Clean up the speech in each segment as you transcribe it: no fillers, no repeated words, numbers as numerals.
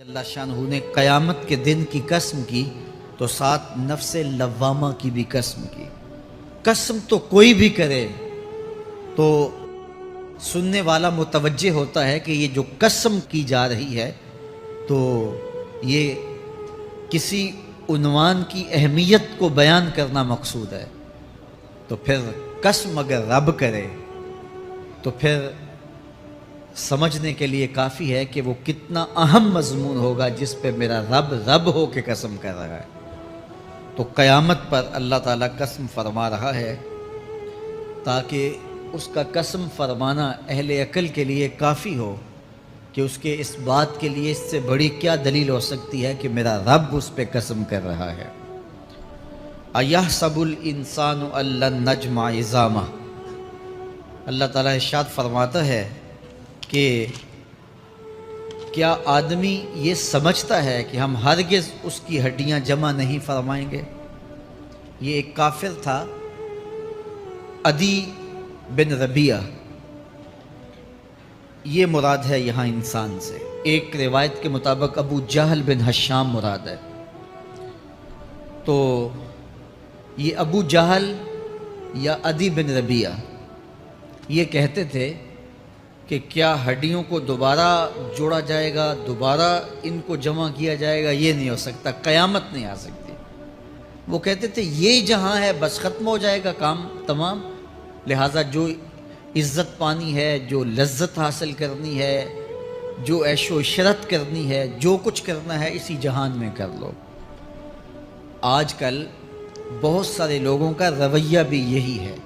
اللہ شانہ نے قیامت کے دن کی قسم کی تو ساتھ نفس لوامہ کی بھی قسم کی۔ قسم تو کوئی بھی کرے تو سننے والا متوجہ ہوتا ہے کہ یہ جو قسم کی جا رہی ہے تو یہ کسی عنوان کی اہمیت کو بیان کرنا مقصود ہے۔ تو پھر قسم اگر رب کرے تو پھر سمجھنے کے لیے کافی ہے کہ وہ کتنا اہم مضمون ہوگا جس پہ میرا رب ہو کے قسم کر رہا ہے۔ تو قیامت پر اللہ تعالیٰ قسم فرما رہا ہے تاکہ اس کا قسم فرمانا اہل عقل کے لیے کافی ہو کہ اس کے اس بات کے لیے اس سے بڑی کیا دلیل ہو سکتی ہے کہ میرا رب اس پہ قسم کر رہا ہے۔ اَيَحْسَبُ الْإِنسَانُ أَن لَّن نَّجْمَعَ عِظَامَهُ، اللہ تعالیٰ ارشاد فرماتا ہے کہ کیا آدمی یہ سمجھتا ہے کہ ہم ہرگز اس کی ہڈیاں جمع نہیں فرمائیں گے۔ یہ ایک کافر تھا عدی بن ربیعہ، یہ مراد ہے یہاں انسان سے۔ ایک روایت کے مطابق ابو جہل بن ہشام مراد ہے۔ تو یہ ابو جہل یا عدی بن ربیعہ یہ کہتے تھے کہ کیا ہڈیوں کو دوبارہ جوڑا جائے گا، دوبارہ ان کو جمع کیا جائے گا، یہ نہیں ہو سکتا، قیامت نہیں آ سکتی۔ وہ کہتے تھے یہ جہاں ہے بس ختم ہو جائے گا کام تمام، لہٰذا جو عزت پانی ہے، جو لذت حاصل کرنی ہے، جو عیش و عشرت کرنی ہے، جو کچھ کرنا ہے اسی جہان میں کر لو۔ آج کل بہت سارے لوگوں کا رویہ بھی یہی ہے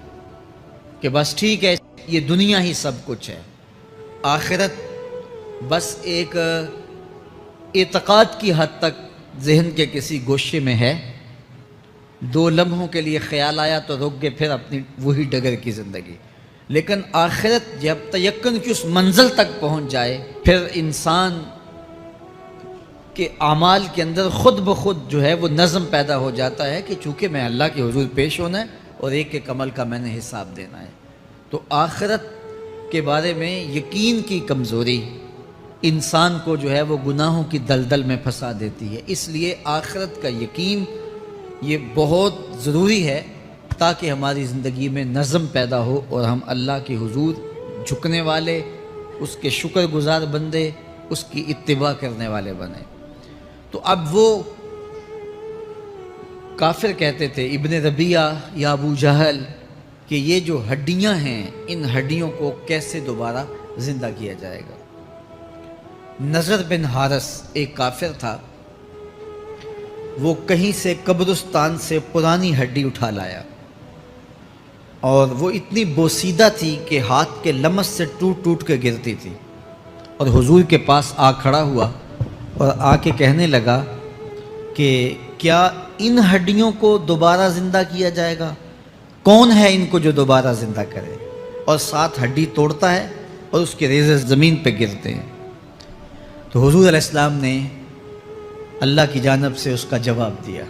کہ بس ٹھیک ہے یہ دنیا ہی سب کچھ ہے، آخرت بس ایک اعتقاد کی حد تک ذہن کے کسی گوشے میں ہے، 2 لمحوں کے لیے خیال آیا تو رک گئے، پھر اپنی وہی ڈگر کی زندگی۔ لیکن آخرت جب تیقن کی اس منزل تک پہنچ جائے پھر انسان کے اعمال کے اندر خود بخود جو ہے وہ نظم پیدا ہو جاتا ہے کہ چونکہ میں اللہ کے حضور پیش ہونا ہے اور ایک ایک عمل کا میں نے حساب دینا ہے۔ تو آخرت کے بارے میں یقین کی کمزوری انسان کو جو ہے وہ گناہوں کی دلدل میں پھنسا دیتی ہے۔ اس لیے آخرت کا یقین یہ بہت ضروری ہے تاکہ ہماری زندگی میں نظم پیدا ہو اور ہم اللہ کے حضور جھکنے والے، اس کے شکر گزار بندے، اس کی اتباع کرنے والے بنیں۔ تو اب وہ کافر کہتے تھے ابن ربیعہ یا ابو جہل کہ یہ جو ہڈیاں ہیں ان ہڈیوں کو کیسے دوبارہ زندہ کیا جائے گا۔ نضر بن حارث ایک کافر تھا، وہ کہیں سے قبرستان سے پرانی ہڈی اٹھا لایا اور وہ اتنی بوسیدہ تھی کہ ہاتھ کے لمس سے ٹوٹ ٹوٹ کے گرتی تھی، اور حضور کے پاس آ کھڑا ہوا اور آ کے کہنے لگا کہ کیا ان ہڈیوں کو دوبارہ زندہ کیا جائے گا؟ کون ہے ان کو جو دوبارہ زندہ کرے؟ اور ساتھ ہڈی توڑتا ہے اور اس کے ریزے زمین پہ گرتے ہیں۔ تو حضور علیہ السلام نے اللہ کی جانب سے اس کا جواب دیا۔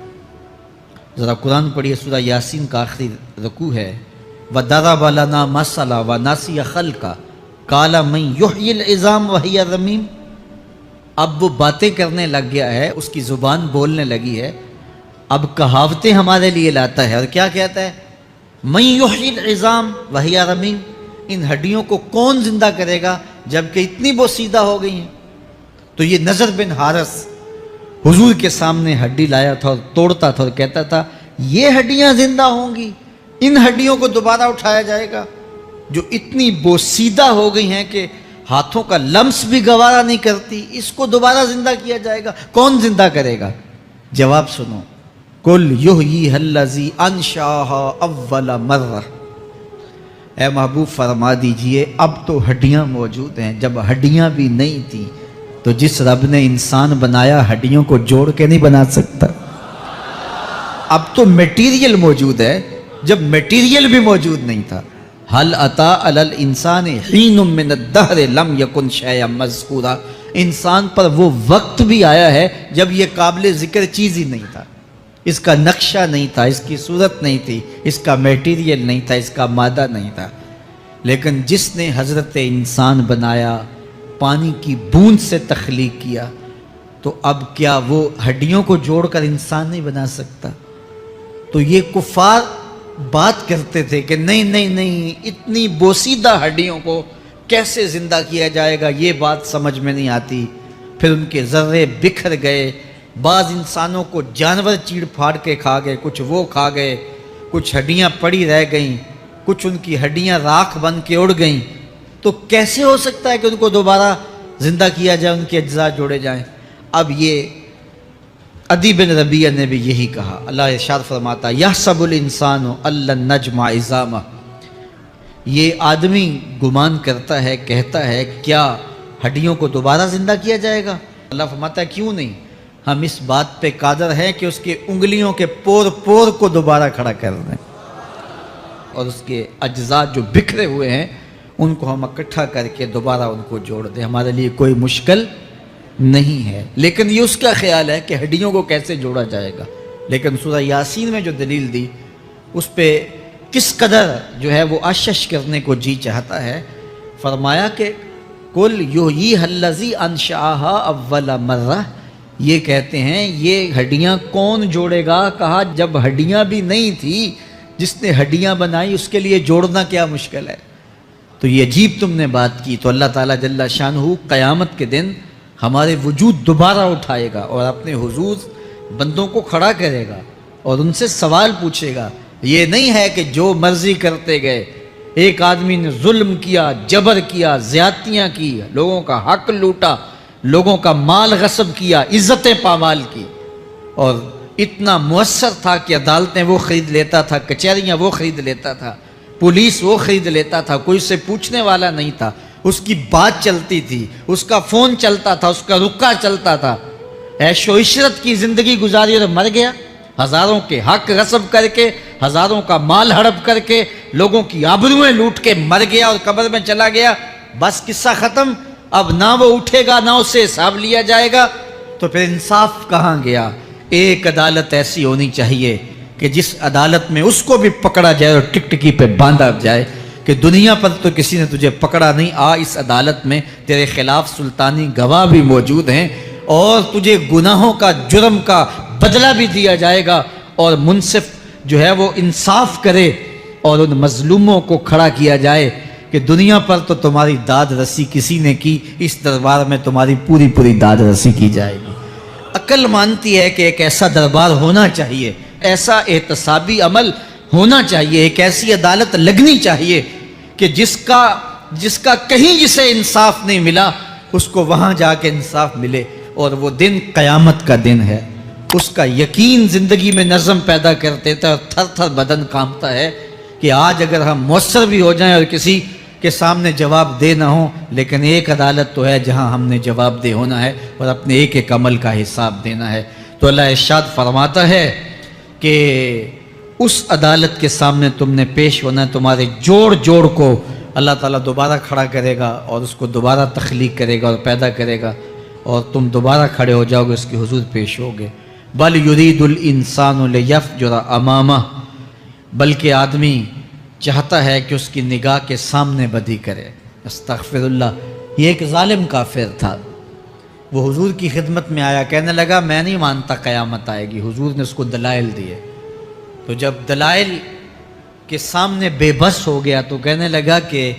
ذرا قرآن پڑھیے، سورہ یاسین کا آخری رکوع ہے، وَضَرَبَ لَنَا مَثَلًا وَنَسِیَ خَلْقَهُ قَالَ مَن يُحْیِی الْعِظَامَ وَهِیَ رَمِیمٌ۔ اب وہ باتیں کرنے لگ گیا ہے، اس کی زبان بولنے لگی ہے، اب کہاوتیں ہمارے لیے لاتا ہے، اور کیا کہتا ہے؟ مَن يُحْیِی الْعِظَامَ وَهِیَ رَمِیمٌ، ان ہڈیوں کو کون زندہ کرے گا جبکہ اتنی بوسیدہ ہو گئی ہیں۔ تو یہ نضر بن حارث حضور کے سامنے ہڈی لایا تھا اور توڑتا تھا اور کہتا تھا یہ ہڈیاں زندہ ہوں گی، ان ہڈیوں کو دوبارہ اٹھایا جائے گا جو اتنی بوسیدہ ہو گئی ہیں کہ ہاتھوں کا لمس بھی گوارا نہیں کرتی، اس کو دوبارہ زندہ کیا جائے گا، کون زندہ کرے گا؟ جواب سنو، قُلْ يُحْيِيهَا الَّذِي أَنشَأَهَا أَوَّلَ مَرَّةٍ، اے محبوب فرما دیجئے اب تو ہڈیاں موجود ہیں، جب ہڈیاں بھی نہیں تھیں تو جس رب نے انسان بنایا ہڈیوں کو جوڑ کے نہیں بنا سکتا۔ اب تو میٹیریل موجود ہے جب میٹیریل بھی موجود نہیں تھا۔ هل أتى على الإنسان حين من الدهر لم يكن شيئا مذكورا، انسان پر وہ وقت بھی آیا ہے جب یہ قابل ذکر چیز ہی نہیں تھا، اس کا نقشہ نہیں تھا، اس کی صورت نہیں تھی، اس کا میٹیریل نہیں تھا، اس کا مادہ نہیں تھا، لیکن جس نے حضرت انسان بنایا، پانی کی بوند سے تخلیق کیا، تو اب کیا وہ ہڈیوں کو جوڑ کر انسان نہیں بنا سکتا؟ تو یہ کفار بات کرتے تھے کہ نہیں نہیں نہیں، اتنی بوسیدہ ہڈیوں کو کیسے زندہ کیا جائے گا، یہ بات سمجھ میں نہیں آتی۔ پھر ان کے ذرے بکھر گئے، بعض انسانوں کو جانور چیڑ پھاڑ کے کھا گئے، کچھ وہ کھا گئے، کچھ ہڈیاں پڑی رہ گئیں، کچھ ان کی ہڈیاں راکھ بن کے اڑ گئیں۔ تو کیسے ہو سکتا ہے کہ ان کو دوبارہ زندہ کیا جائے، ان کے اجزاء جوڑے جائیں؟ اب یہ عدی بن ربیعہ نے بھی یہی کہا۔ اللہ ارشاد فرماتا یحسب الانسان ان لن نجمع عظامہ، یہ آدمی گمان کرتا ہے، کہتا ہے کیا ہڈیوں کو دوبارہ زندہ کیا جائے گا؟ اللہ فرماتا ہے کیوں نہیں، ہم اس بات پہ قادر ہیں کہ اس کے انگلیوں کے پور پور کو دوبارہ کھڑا کر دیں، اور اس کے اجزاء جو بکھرے ہوئے ہیں ان کو ہم اکٹھا کر کے دوبارہ ان کو جوڑ دیں، ہمارے لیے کوئی مشکل نہیں ہے۔ لیکن یہ اس کا خیال ہے کہ ہڈیوں کو کیسے جوڑا جائے گا۔ لیکن سورہ یاسین میں جو دلیل دی اس پہ کس قدر جو ہے وہ اشش کرنے کو جی چاہتا ہے۔ فرمایا کہ کل یحییھا الذی انشأھا اول مرہ، یہ کہتے ہیں یہ ہڈیاں کون جوڑے گا؟ کہا جب ہڈیاں بھی نہیں تھی، جس نے ہڈیاں بنائی اس کے لیے جوڑنا کیا مشکل ہے؟ تو یہ عجیب تم نے بات کی۔ تو اللہ تعالیٰ جل شانہ قیامت کے دن ہمارے وجود دوبارہ اٹھائے گا اور اپنے حضور بندوں کو کھڑا کرے گا اور ان سے سوال پوچھے گا۔ یہ نہیں ہے کہ جو مرضی کرتے گئے، ایک آدمی نے ظلم کیا، جبر کیا، زیادتیاں کی، لوگوں کا حق لوٹا، لوگوں کا مال غصب کیا، عزتیں پامال کی، اور اتنا مؤثر تھا کہ عدالتیں وہ خرید لیتا تھا، کچہریاں وہ خرید لیتا تھا، پولیس وہ خرید لیتا تھا، کوئی سے پوچھنے والا نہیں تھا، اس کی بات چلتی تھی، اس کا فون چلتا تھا، اس کا رکا چلتا تھا، عیش و عشرت کی زندگی گزاری اور مر گیا، ہزاروں کے حق غصب کر کے، ہزاروں کا مال ہڑپ کر کے، لوگوں کی آبروئیں لوٹ کے مر گیا اور قبر میں چلا گیا، بس قصہ ختم۔ اب نہ وہ اٹھے گا نہ اسے حساب لیا جائے گا، تو پھر انصاف کہاں گیا؟ ایک عدالت ایسی ہونی چاہیے کہ جس عدالت میں اس کو بھی پکڑا جائے اور ٹکٹکی پہ باندھا جائے کہ دنیا پر تو کسی نے تجھے پکڑا نہیں، آ اس عدالت میں تیرے خلاف سلطانی گواہ بھی موجود ہیں اور تجھے گناہوں کا، جرم کا بدلہ بھی دیا جائے گا، اور منصف جو ہے وہ انصاف کرے اور ان مظلوموں کو کھڑا کیا جائے کہ دنیا پر تو تمہاری داد رسی کسی نے کی، اس دربار میں تمہاری پوری پوری داد رسی کی جائے گی۔ عقل مانتی ہے کہ ایک ایسا دربار ہونا چاہیے، ایسا احتسابی عمل ہونا چاہیے، ایک ایسی عدالت لگنی چاہیے کہ جس کا کہیں جسے انصاف نہیں ملا اس کو وہاں جا کے انصاف ملے، اور وہ دن قیامت کا دن ہے۔ اس کا یقین زندگی میں نظم پیدا کر دیتا ہے، اور تھر تھر بدن کانپتا ہے کہ آج اگر ہم مؤثر بھی ہو جائیں اور کسی کے سامنے جواب دہ نہ ہوں، لیکن ایک عدالت تو ہے جہاں ہم نے جواب دہ ہونا ہے اور اپنے ایک ایک عمل کا حساب دینا ہے۔ تو اللہ ارشاد فرماتا ہے کہ اس عدالت کے سامنے تم نے پیش ہونا ہے، تمہارے جوڑ جوڑ کو اللہ تعالیٰ دوبارہ کھڑا کرے گا اور اس کو دوبارہ تخلیق کرے گا اور پیدا کرے گا، اور تم دوبارہ کھڑے ہو جاؤ گے، اس کے حضور پیش ہوگے۔ بل یرید الانسان لیفجر امامہ، بلکہ آدمی چاہتا ہے کہ اس کی نگاہ کے سامنے بدی کرے۔ استغفر اللہ۔ یہ ایک ظالم کافر تھا، وہ حضور کی خدمت میں آیا، کہنے لگا میں نہیں مانتا قیامت آئے گی۔ حضور نے اس کو دلائل دیے، تو جب دلائل کے سامنے بے بس ہو گیا تو کہنے لگا کہ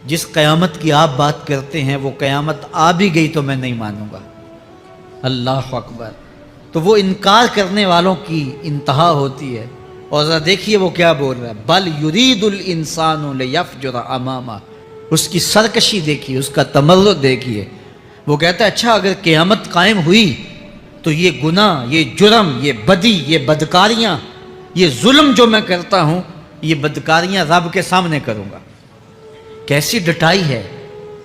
جس قیامت کی آپ بات کرتے ہیں وہ قیامت آ بھی گئی تو میں نہیں مانوں گا۔ اللہ اکبر۔ تو وہ انکار کرنے والوں کی انتہا ہوتی ہے، اور ذرا دیکھیے وہ کیا بول رہا ہے، بل یرید الانسان لیفجر امامہ۔ اس کی سرکشی دیکھیے، اس کا تمرد دیکھیے۔ وہ کہتا ہے اچھا اگر قیامت قائم ہوئی تو یہ گناہ، یہ جرم، یہ بدی، یہ بدکاریاں، یہ ظلم جو میں کرتا ہوں، یہ بدکاریاں رب کے سامنے کروں گا۔ کیسی ڈٹائی ہے،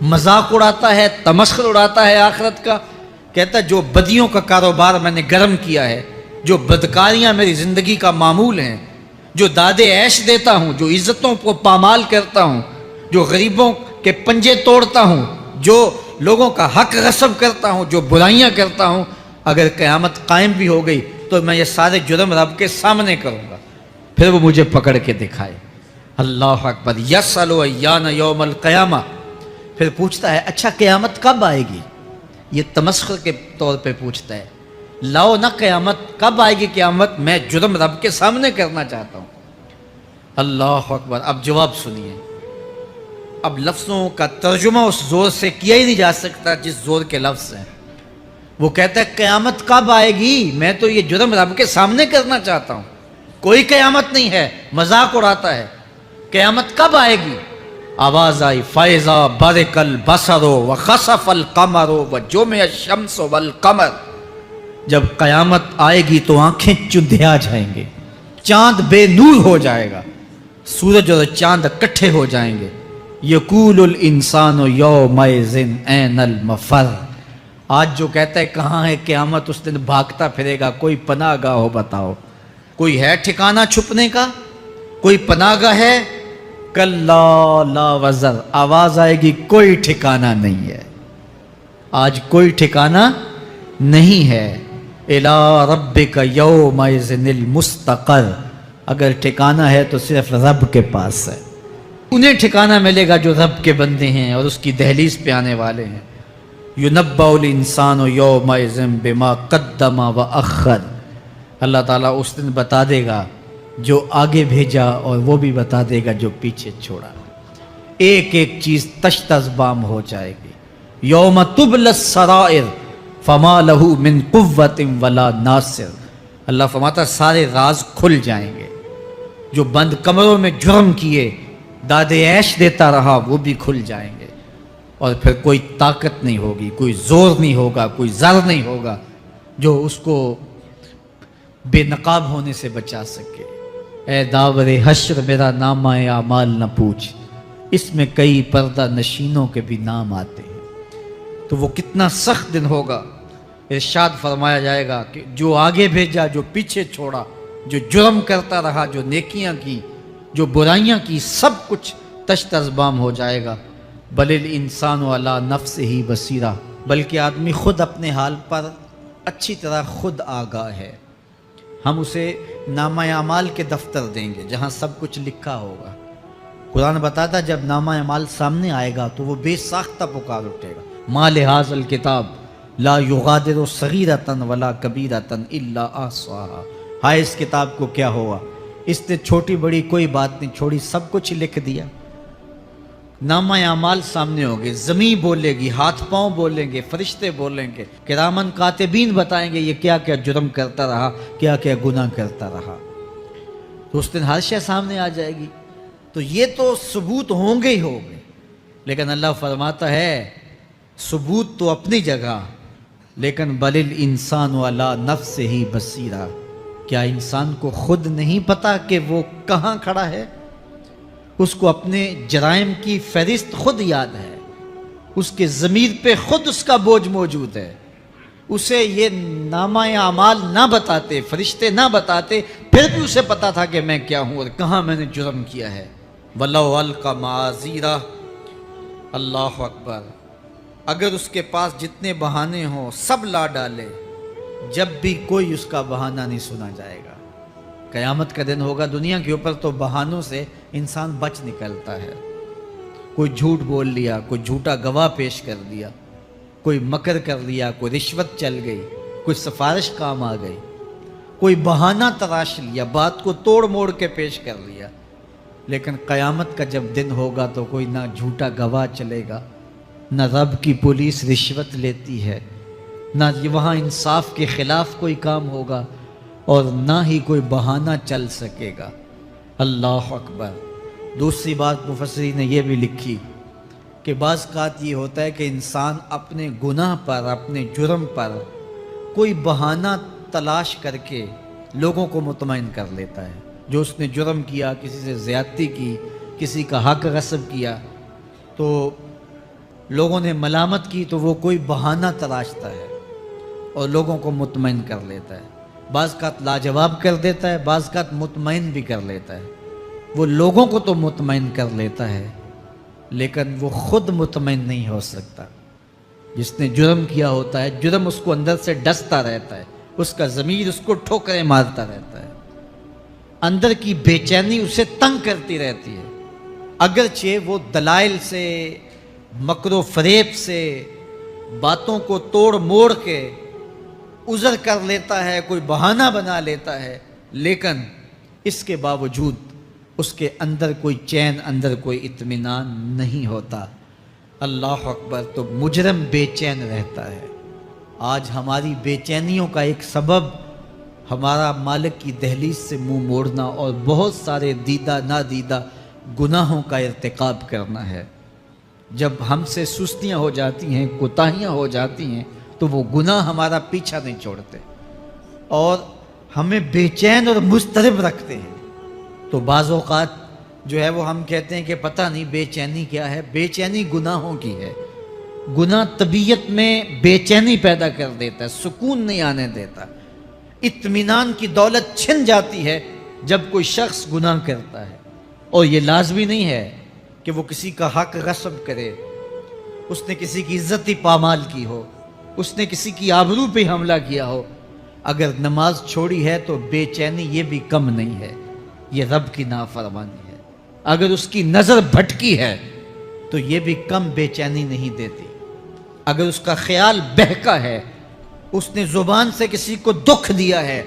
مذاق اڑاتا ہے، تمسخر اڑاتا ہے آخرت کا۔ کہتا ہے جو بدیوں کا کاروبار میں نے گرم کیا ہے، جو بدکاریاں میری زندگی کا معمول ہیں، جو دادے عیش دیتا ہوں، جو عزتوں کو پامال کرتا ہوں، جو غریبوں کے پنجے توڑتا ہوں، جو لوگوں کا حق غصب کرتا ہوں، جو برائیاں کرتا ہوں، اگر قیامت قائم بھی ہو گئی تو میں یہ سارے جرم رب کے سامنے کروں گا، پھر وہ مجھے پکڑ کے دکھائے۔ اللہ اکبر۔ یسأل ایان یوم القیامہ، پھر پوچھتا ہے اچھا قیامت کب آئے گی؟ یہ تمسخر کے طور پہ پوچھتا ہے، لاؤ نہ قیامت، کب آئے گی قیامت، میں جرم رب کے سامنے کرنا چاہتا ہوں۔ اللہ اکبر۔ اب جواب سنیے، اب لفظوں کا ترجمہ اس زور سے کیا ہی نہیں جا سکتا جس زور کے لفظ ہیں۔ وہ کہتا ہے قیامت کب آئے گی، میں تو یہ جرم رب کے سامنے کرنا چاہتا ہوں، کوئی قیامت نہیں ہے، مذاق اڑاتا ہے، قیامت کب آئے گی؟ آواز آئی، فَإِذَا بَرِقَ الْبَصَرُ وَخَسَفَ الْقَمَرُ وَجُمِعَ الشَّمْسُ وَالْقَمَرُ، جب قیامت آئے گی تو آنکھیں چندھیا جائیں گے، چاند بے نور ہو جائے گا، سورج اور چاند اکٹھے ہو جائیں گے۔ یقول الانسان یومئذ این المفر، آج جو کہتا ہے کہاں ہے قیامت، اس دن بھاگتا پھرے گا، کوئی پناہ گاہ ہو بتاؤ، کوئی ہے ٹھکانہ چھپنے کا، کوئی پناہ گاہ ہے؟ کلا لا وزر، آواز آئے گی کوئی ٹھکانہ نہیں ہے، آج کوئی ٹھکانہ نہیں ہے۔ الی ربک یومئذ المستقر، اگر ٹھکانہ ہے تو صرف رب کے پاس ہے، انہیں ٹھکانہ ملے گا جو رب کے بندے ہیں اور اس کی دہلیز پہ آنے والے ہیں۔ ینبأ الانسان یومئذ بما قدم واخر، اللہ تعالیٰ اس دن بتا دے گا جو آگے بھیجا اور وہ بھی بتا دے گا جو پیچھے چھوڑا، ایک ایک چیز تشت ازبام ہو جائے گی۔ یوم تبلی السرائر فما لہ من قوت ولا ناصر، اللہ فرماتا سارے راز کھل جائیں گے، جو بند کمروں میں جرم کیے داد عیش دیتا رہا وہ بھی کھل جائیں گے، اور پھر کوئی طاقت نہیں ہوگی، کوئی زور نہیں ہوگا، کوئی زر نہیں ہوگا جو اس کو بے نقاب ہونے سے بچا سکے۔ اے داور حشر میرا نامہ اعمال نہ پوچھ، اس میں کئی پردہ نشینوں کے بھی نام آتے ہیں۔ تو وہ کتنا سخت دن ہوگا، ارشاد فرمایا جائے گا کہ جو آگے بھیجا، جو پیچھے چھوڑا، جو جرم کرتا رہا، جو نیکیاں کی، جو برائیاں کی، سب کچھ تشت ازبام ہو جائے گا۔ بل الانسان علی نفسہ بصیرہ، بلکہ آدمی خود اپنے حال پر اچھی طرح خود آگاہ ہے۔ ہم اسے نامہ اعمال کے دفتر دیں گے جہاں سب کچھ لکھا ہوگا۔ قرآن بتاتا جب نامہ اعمال سامنے آئے گا تو وہ بے ساختہ پکار اٹھے گا، ما لہذا الکتاب لا یغادر صغیرۃ ولا کبیرۃ الا احصاها، ہائے اس کتاب کو کیا ہوا، اس نے چھوٹی بڑی کوئی بات نہیں چھوڑی، سب کچھ لکھ دیا۔ نامہ اعمال سامنے ہوگے، زمین بولے گی، ہاتھ پاؤں بولیں گے، فرشتے بولیں گے، کرامن کاتبین بتائیں گے یہ کیا کیا جرم کرتا رہا، کیا کیا گناہ کرتا رہا۔ تو اس دن ہر شے سامنے آ جائے گی، تو یہ تو ثبوت ہوں گے ہی ہوں گے، لیکن اللہ فرماتا ہے ثبوت تو اپنی جگہ، لیکن بل الانسان علی نفسہ بصیرہ، کیا انسان کو خود نہیں پتا کہ وہ کہاں کھڑا ہے؟ اس کو اپنے جرائم کی فہرست خود یاد ہے، اس کے ضمیر پہ خود اس کا بوجھ موجود ہے، اسے یہ نامہ اعمال نہ بتاتے، فرشتے نہ بتاتے، پھر بھی اسے پتا تھا کہ میں کیا ہوں اور کہاں میں نے جرم کیا ہے۔ وَلَوْ أَلْقَى مَعَاذِيرَهُ، اللہ اکبر، اگر اس کے پاس جتنے بہانے ہوں سب لا ڈالے، جب بھی کوئی اس کا بہانہ نہیں سنا جائے گا۔ قیامت کا دن ہوگا، دنیا کے اوپر تو بہانوں سے انسان بچ نکلتا ہے، کوئی جھوٹ بول لیا، کوئی جھوٹا گواہ پیش کر دیا، کوئی مکر کر لیا، کوئی رشوت چل گئی، کوئی سفارش کام آ گئی، کوئی بہانہ تراش لیا، بات کو توڑ موڑ کے پیش کر لیا۔ لیکن قیامت کا جب دن ہوگا تو کوئی نہ جھوٹا گواہ چلے گا، نہ رب کی پولیس رشوت لیتی ہے، نہ وہاں انصاف کے خلاف کوئی کام ہوگا، اور نہ ہی کوئی بہانہ چل سکے گا۔ اللہ اکبر۔ دوسری بات مفسرین نے یہ بھی لکھی کہ بعض اوقات یہ ہوتا ہے کہ انسان اپنے گناہ پر، اپنے جرم پر کوئی بہانہ تلاش کر کے لوگوں کو مطمئن کر لیتا ہے۔ جو اس نے جرم کیا، کسی سے زیادتی کی، کسی کا حق غصب کیا، تو لوگوں نے ملامت کی تو وہ کوئی بہانہ تلاشتا ہے اور لوگوں کو مطمئن کر لیتا ہے۔ بعض اوقات لاجواب کر دیتا ہے، بعض اوقات مطمئن بھی کر لیتا ہے۔ وہ لوگوں کو تو مطمئن کر لیتا ہے لیکن وہ خود مطمئن نہیں ہو سکتا۔ جس نے جرم کیا ہوتا ہے، جرم اس کو اندر سے ڈستا رہتا ہے، اس کا ضمیر اس کو ٹھوکریں مارتا رہتا ہے، اندر کی بے چینی اسے تنگ کرتی رہتی ہے، اگرچہ وہ دلائل سے، مکر و فریب سے، باتوں کو توڑ موڑ کے عذر کر لیتا ہے، کوئی بہانہ بنا لیتا ہے، لیکن اس کے باوجود اس کے اندر کوئی چین، اندر کوئی اطمینان نہیں ہوتا۔ اللہ اکبر! تو مجرم بے چین رہتا ہے۔ آج ہماری بے چینیوں کا ایک سبب ہمارا مالک کی دہلیز سے منہ موڑنا اور بہت سارے دیدہ نادیدہ گناہوں کا ارتکاب کرنا ہے۔ جب ہم سے سستیاں ہو جاتی ہیں، کوتاہیاں ہو جاتی ہیں، تو وہ گناہ ہمارا پیچھا نہیں چھوڑتے اور ہمیں بے چین اور مضطرب رکھتے ہیں۔ تو بعض اوقات جو ہے وہ ہم کہتے ہیں کہ پتہ نہیں بے چینی کیا ہے۔ بے چینی گناہوں کی ہے۔ گناہ طبیعت میں بے چینی پیدا کر دیتا ہے، سکون نہیں آنے دیتا۔ اطمینان کی دولت چھن جاتی ہے جب کوئی شخص گناہ کرتا ہے، اور یہ لازمی نہیں ہے کہ وہ کسی کا حق غصب کرے، اس نے کسی کی عزت ہی پامال کی ہو، اس نے کسی کی آبرو پہ حملہ کیا ہو۔ اگر نماز چھوڑی ہے تو بے چینی یہ بھی کم نہیں ہے، یہ رب کی نافرمانی ہے۔ اگر اس کی نظر بھٹکی ہے تو یہ بھی کم بے چینی نہیں دیتی۔ اگر اس کا خیال بہکا ہے، اس نے زبان سے کسی کو دکھ دیا ہے،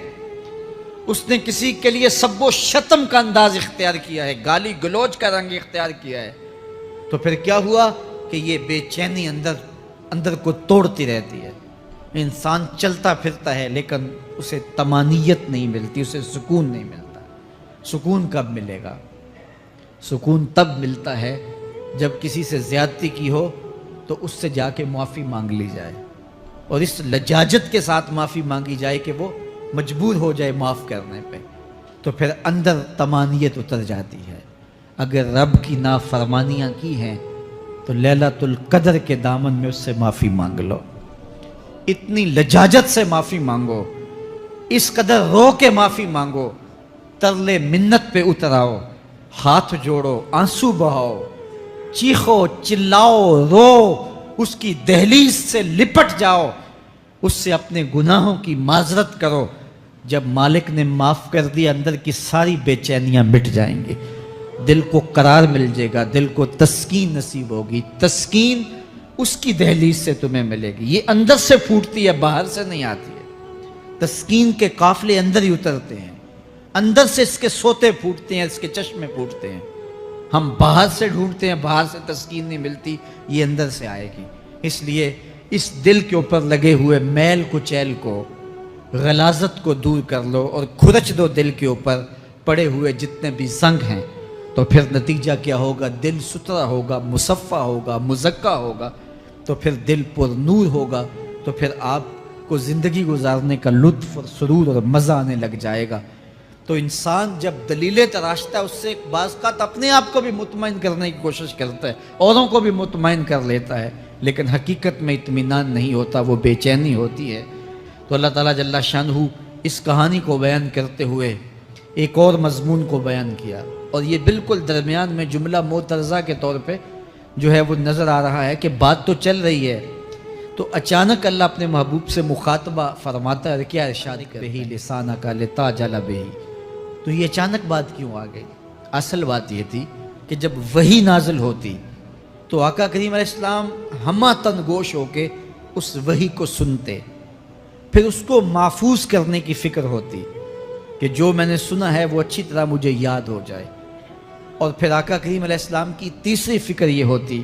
اس نے کسی کے لیے سب و شتم کا انداز اختیار کیا ہے، گالی گلوچ کا رنگ اختیار کیا ہے، تو پھر کیا ہوا کہ یہ بے چینی اندر کو توڑتی رہتی ہے۔ انسان چلتا پھرتا ہے لیکن اسے طمانیت نہیں ملتی، اسے سکون نہیں ملتا۔ سکون کب ملے گا؟ سکون تب ملتا ہے جب کسی سے زیادتی کی ہو تو اس سے جا کے معافی مانگ لی جائے، اور اس لجاجت کے ساتھ معافی مانگی جائے کہ وہ مجبور ہو جائے معاف کرنے پہ، تو پھر اندر طمانیت اتر جاتی ہے۔ اگر رب کی نافرمانیاں کی ہیں تو لیلۃ القدر کے دامن میں اس سے معافی مانگ لو، اتنی لجاجت سے معافی مانگو، اس قدر رو کے معافی مانگو، ترلے منت پہ اتراؤ، ہاتھ جوڑو، آنسو بہاؤ، چیخو، چلاؤ، رو، اس کی دہلیز سے لپٹ جاؤ، اس سے اپنے گناہوں کی معذرت کرو۔ جب مالک نے معاف کر دیا، اندر کی ساری بے چینیاں مٹ جائیں گی، دل کو قرار مل جائے گا، دل کو تسکین نصیب ہوگی۔ تسکین اس کی دہلیز سے تمہیں ملے گی، یہ اندر سے پھوٹتی ہے، باہر سے نہیں آتی ہے۔ تسکین کے قافلے اندر ہی اترتے ہیں، اندر سے اس کے سوتے پھوٹتے ہیں، اس کے چشمے پھوٹتے ہیں۔ ہم باہر سے ڈھونڈتے ہیں، باہر سے تسکین نہیں ملتی، یہ اندر سے آئے گی۔ اس لیے اس دل کے اوپر لگے ہوئے میل کچیل کو، غلاظت کو دور کر لو اور کھرچ دو دل کے اوپر پڑے ہوئے جتنے بھی زنگ ہیں، تو پھر نتیجہ کیا ہوگا؟ دل ستھرا ہوگا، مصفا ہوگا، مزکا ہوگا، تو پھر دل پر نور ہوگا، تو پھر آپ کو زندگی گزارنے کا لطف اور سرور اور مزہ آنے لگ جائے گا۔ تو انسان جب دلیلیں تراشتا ہے، اس سے بعض اوقات اپنے آپ کو بھی مطمئن کرنے کی کوشش کرتا ہے، اوروں کو بھی مطمئن کر لیتا ہے، لیکن حقیقت میں اطمینان نہیں ہوتا، وہ بے چینی ہوتی ہے۔ تو اللہ تعالیٰ جل شانہ اس کہانی کو بیان کرتے ہوئے ایک اور مضمون کو بیان کیا، اور یہ بالکل درمیان میں جملہ معترضہ کے طور پہ جو ہے وہ نظر آ رہا ہے کہ بات تو چل رہی ہے، تو اچانک اللہ اپنے محبوب سے مخاطبہ فرماتا ہے، کیا ارشاد بہی لسانک لتعجل بہ، تو یہ اچانک بات کیوں آ گئی؟ اصل بات یہ تھی کہ جب وحی نازل ہوتی تو آقا کریم علیہ السلام ہمہ تنگوش ہو کے اس وحی کو سنتے، پھر اس کو محفوظ کرنے کی فکر ہوتی کہ جو میں نے سنا ہے وہ اچھی طرح مجھے یاد ہو جائے، اور پھر آقا کریم علیہ السلام کی تیسری فکر یہ ہوتی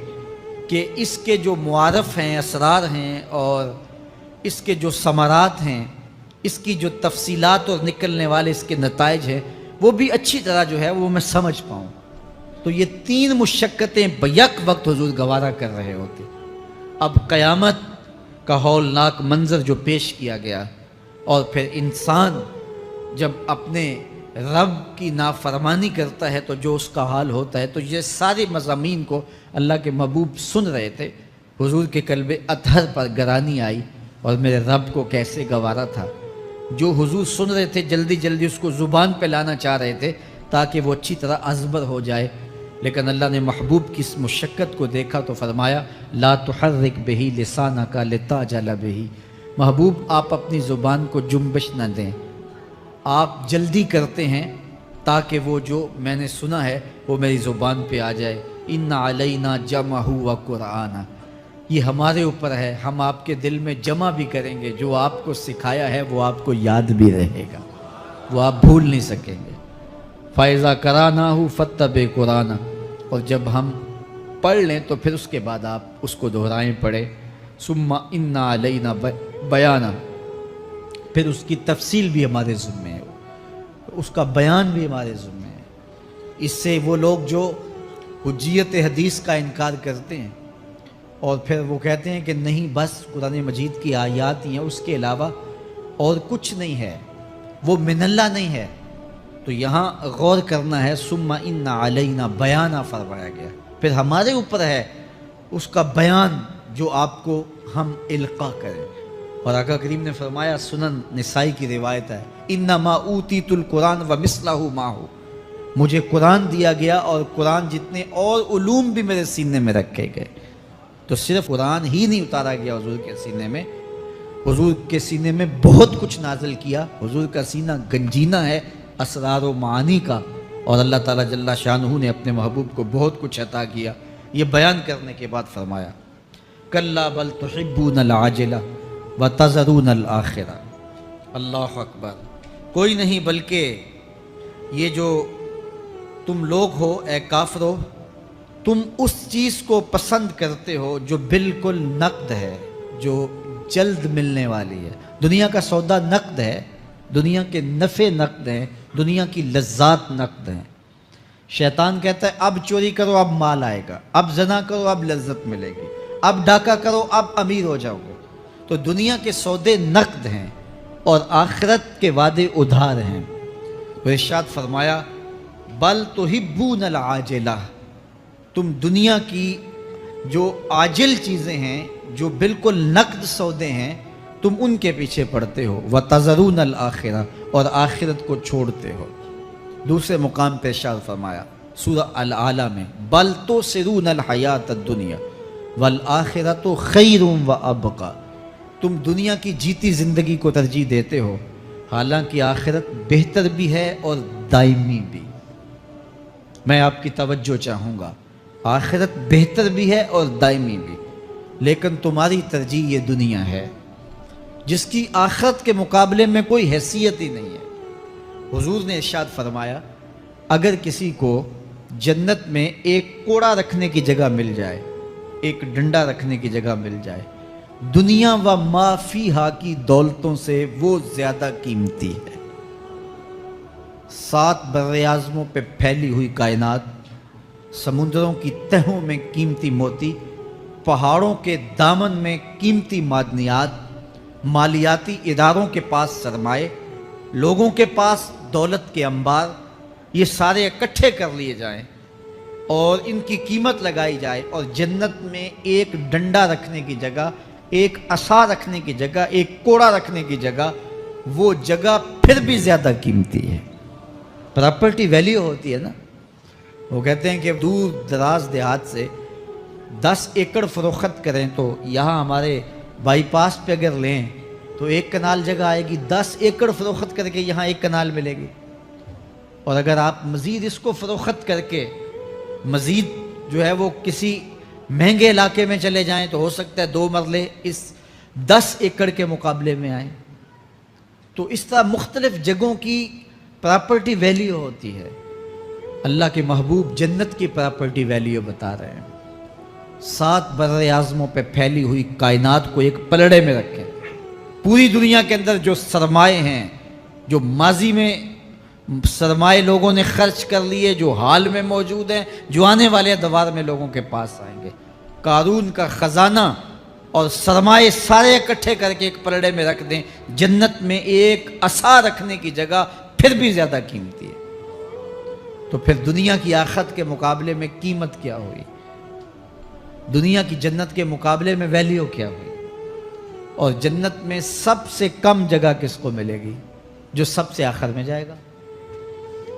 کہ اس کے جو معارف ہیں، اسرار ہیں، اور اس کے جو ثمرات ہیں، اس کی جو تفصیلات اور نکلنے والے اس کے نتائج ہیں، وہ بھی اچھی طرح جو ہے وہ میں سمجھ پاؤں۔ تو یہ تین مشقتیں بیک وقت حضور گوارا کر رہے ہوتے۔ اب قیامت کا ہولناک منظر جو پیش کیا گیا، اور پھر انسان جب اپنے رب کی نافرمانی کرتا ہے تو جو اس کا حال ہوتا ہے، تو یہ سارے مضامین کو اللہ کے محبوب سن رہے تھے۔ حضور کے قلب اطہر پر گرانی آئی، اور میرے رب کو کیسے گوارا تھا۔ جو حضور سن رہے تھے جلدی جلدی اس کو زبان پہ لانا چاہ رہے تھے تاکہ وہ اچھی طرح ازبر ہو جائے، لیکن اللہ نے محبوب کی اس مشقت کو دیکھا تو فرمایا لا تحرک بہ لسانک لتعجل بہ، محبوب آپ اپنی زبان کو جنبش نہ دیں، آپ جلدی کرتے ہیں تاکہ وہ جو میں نے سنا ہے وہ میری زبان پہ آ جائے۔ ان علینا جمعہ و قرآن، یہ ہمارے اوپر ہے، ہم آپ کے دل میں جمع بھی کریں گے، جو آپ کو سکھایا ہے وہ آپ کو یاد بھی رہے گا، وہ آپ بھول نہیں سکیں گے۔ فَإِذَا قَرَأْنَاهُ فَاتَّبِعْ قُرْآنَهُ، اور جب ہم پڑھ لیں تو پھر اس کے بعد آپ اس کو دہرائیں پڑھیں۔ ثُمَّ إِنَّ عَلَيْنَا بَيَانَهُ، پھر اس کی تفصیل بھی ہمارے ذمے ہے، اس کا بیان بھی ہمارے ذمے ہے۔ اس سے وہ لوگ جو حجیت حدیث کا انکار کرتے ہیں اور پھر وہ کہتے ہیں کہ نہیں بس قرآن مجید کی آیات ہی ہیں، اس کے علاوہ اور کچھ نہیں ہے، وہ من اللہ نہیں ہے، تو یہاں غور کرنا ہے۔ ثم ان علینا بیانہ فرمایا گیا، پھر ہمارے اوپر ہے اس کا بیان جو آپ کو ہم القاء کریں۔ اور آقا کریم نے فرمایا، سنن نسائی کی روایت ہے، انما اوتیت القرآن ومثلہ معہ، مجھے قرآن دیا گیا اور قرآن جتنے اور علوم بھی میرے سینے میں رکھے گئے۔ تو صرف قرآن ہی نہیں اتارا گیا حضور کے سینے میں، حضور کے سینے میں بہت کچھ نازل کیا۔ حضور کا سینہ گنجینہ ہے اسرار و معانی کا، اور اللہ تعالیٰ جل شانہ نے اپنے محبوب کو بہت کچھ عطا کیا۔ یہ بیان کرنے کے بعد فرمایا، کلا بل تحبون العاجلہ وتذرون الآخرہ۔ اللہ اکبر، کوئی نہیں بلکہ یہ جو تم لوگ ہو اے کافرو، تم اس چیز کو پسند کرتے ہو جو بالکل نقد ہے، جو جلد ملنے والی ہے۔ دنیا کا سودا نقد ہے، دنیا کے نفع نقد ہیں، دنیا کی لذات نقد ہیں۔ شیطان کہتا ہے اب چوری کرو اب مال آئے گا، اب زنا کرو اب لذت ملے گی، اب ڈاکہ کرو اب امیر ہو جاؤ گے۔ تو دنیا کے سودے نقد ہیں اور آخرت کے وعدے ادھار ہیں۔ تو ارشاد فرمایا، بل تحبون العاجلہ، تم دنیا کی جو عاجل چیزیں ہیں، جو بالکل نقد سودے ہیں، تم ان کے پیچھے پڑتے ہو، وَتَذَرُونَ الْآخِرَةَ، اور آخرت کو چھوڑتے ہو۔ دوسرے مقام پہ ارشاد فرمایا سورہ الاعلیٰ میں، بل تؤثرون الحیاۃ الدنیا والآخرۃ خیر وابقیٰ، تم دنیا کی جیتی زندگی کو ترجیح دیتے ہو، حالانکہ آخرت بہتر بھی ہے اور دائمی بھی۔ میں آپ کی توجہ چاہوں گا، آخرت بہتر بھی ہے اور دائمی بھی، لیکن تمہاری ترجیح یہ دنیا ہے جس کی آخرت کے مقابلے میں کوئی حیثیت ہی نہیں ہے۔ حضور نے ارشاد فرمایا، اگر کسی کو جنت میں ایک کوڑا رکھنے کی جگہ مل جائے، ایک ڈنڈا رکھنے کی جگہ مل جائے، دنیا و ما فیہا کی دولتوں سے وہ زیادہ قیمتی ہے۔ 7 براعظموں پہ پھیلی ہوئی کائنات، سمندروں کی تہوں میں قیمتی موتی، پہاڑوں کے دامن میں قیمتی معدنیات، مالیاتی اداروں کے پاس سرمائے، لوگوں کے پاس دولت کے انبار، یہ سارے اکٹھے کر لیے جائیں اور ان کی قیمت لگائی جائے، اور جنت میں ایک ڈنڈا رکھنے کی جگہ، ایک عصا رکھنے کی جگہ، ایک کوڑا رکھنے کی جگہ، وہ جگہ پھر بھی زیادہ قیمتی ہے۔ پراپرٹی ویلیو ہوتی ہے نا، وہ کہتے ہیں کہ دور دراز دیہات سے 10 ایکڑ فروخت کریں تو یہاں ہمارے بائی پاس پہ اگر لیں تو 1 کنال جگہ آئے گی، 10 ایکڑ فروخت کر کے یہاں 1 کنال ملے گی۔ اور اگر آپ مزید اس کو فروخت کر کے مزید جو ہے وہ کسی مہنگے علاقے میں چلے جائیں تو ہو سکتا ہے 2 مرلے اس 10 ایکڑ کے مقابلے میں آئیں۔ تو اس طرح مختلف جگہوں کی پراپرٹی ویلیو ہوتی ہے۔ اللہ کے محبوب جنت کی پراپرٹی ویلیو بتا رہے ہیں۔ 7 براعظموں پہ پھیلی ہوئی کائنات کو ایک پلڑے میں رکھیں، پوری دنیا کے اندر جو سرمائے ہیں، جو ماضی میں سرمائے لوگوں نے خرچ کر لیے، جو حال میں موجود ہیں، جو آنے والے ادوار میں لوگوں کے پاس آئیں گے، قارون کا خزانہ اور سرمائے سارے اکٹھے کر کے ایک پلڑے میں رکھ دیں، جنت میں ایک عصا رکھنے کی جگہ پھر بھی زیادہ قیمتی ہے۔ تو پھر دنیا کی آخرت کے مقابلے میں قیمت کیا ہوئی؟ دنیا کی جنت کے مقابلے میں ویلیو کیا ہوئی؟ اور جنت میں سب سے کم جگہ کس کو ملے گی؟ جو سب سے آخر میں جائے گا۔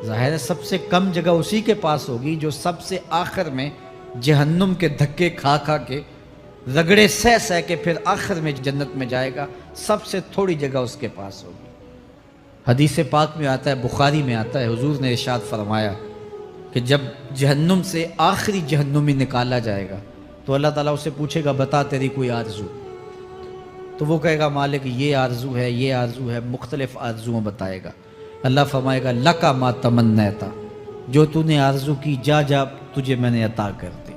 ظاہر ہے سب سے کم جگہ اسی کے پاس ہوگی جو سب سے آخر میں جہنم کے دھکے کھا کھا کے، رگڑے سہ سہ کے پھر آخر میں جنت میں جائے گا، سب سے تھوڑی جگہ اس کے پاس ہوگی۔ حدیث پاک میں آتا ہے، بخاری میں آتا ہے، حضور نے ارشاد فرمایا کہ جب جہنم سے آخری جہنمی نکالا جائے گا تو اللہ تعالیٰ اسے پوچھے گا بتا تیری کوئی آرزو، تو وہ کہے گا مالک یہ آرزو ہے، یہ آرزو ہے، مختلف آرزوؤں بتائے گا۔ اللہ فرمائے گا لکا ما تمنیتا، جو تو نے آرزو کی جا جا تجھے میں نے عطا کر دی،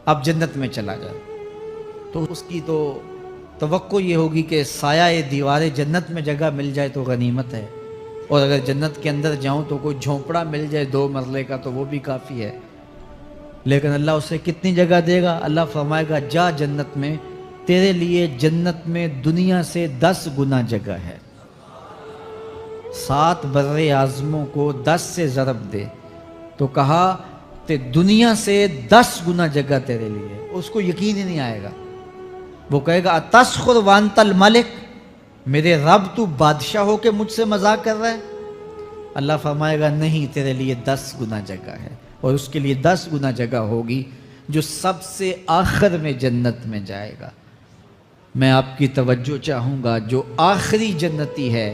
اب جنت میں چلا جا۔ تو اس کی تو توقع یہ ہوگی کہ سایہ دیوار جنت میں جگہ مل جائے تو غنیمت ہے، اور اگر جنت کے اندر جاؤں تو کوئی جھونپڑا مل جائے 2 مرلے کا تو وہ بھی کافی ہے۔ لیکن اللہ اسے کتنی جگہ دے گا؟ اللہ فرمائے گا جا جنت میں، تیرے لیے جنت میں دنیا سے 10 گنا جگہ ہے۔ 7 بر اعظموں کو 10 سے ضرب دے تو کہا کہ دنیا سے 10 گنا جگہ تیرے لیے۔ اس کو یقین ہی نہیں آئے گا، وہ کہے گا اتسخر وانت الملک، میرے رب تو بادشاہ ہو کے مجھ سے مذاق کر رہا ہے؟ اللہ فرمائے گا نہیں، تیرے لیے 10 گنا جگہ ہے، اور اس کے لیے 10 گنا جگہ ہوگی جو سب سے آخر میں جنت میں جائے گا۔ میں آپ کی توجہ چاہوں گا، جو آخری جنتی ہے